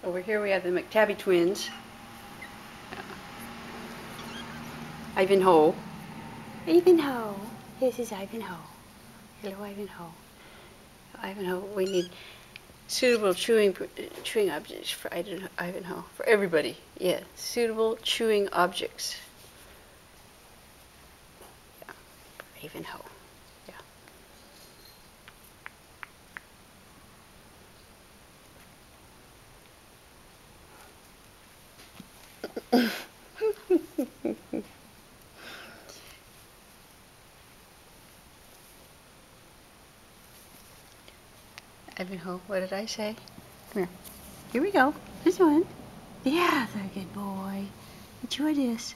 Over here we have the McTavish twins. Ivanhoe. Ivanhoe. This is Ivanhoe. Hello, Ivanhoe. Ivanhoe, we need suitable chewing objects for Ivanhoe. For everybody. Yeah, suitable chewing objects. Yeah, for Ivanhoe. Yeah. Ivanhoe, what did I say? Come here. Here we go. This one. Yeah, that's a good boy. Enjoy this.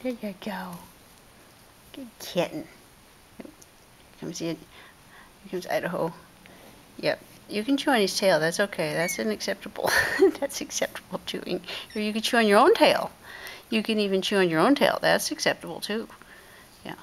There you go. Good kitten. Here comes Idaho. Yep. You can chew on his tail. That's okay. That's unacceptable. That's acceptable chewing. Or you can chew on your own tail. You can even chew on your own tail. That's acceptable too. Yeah.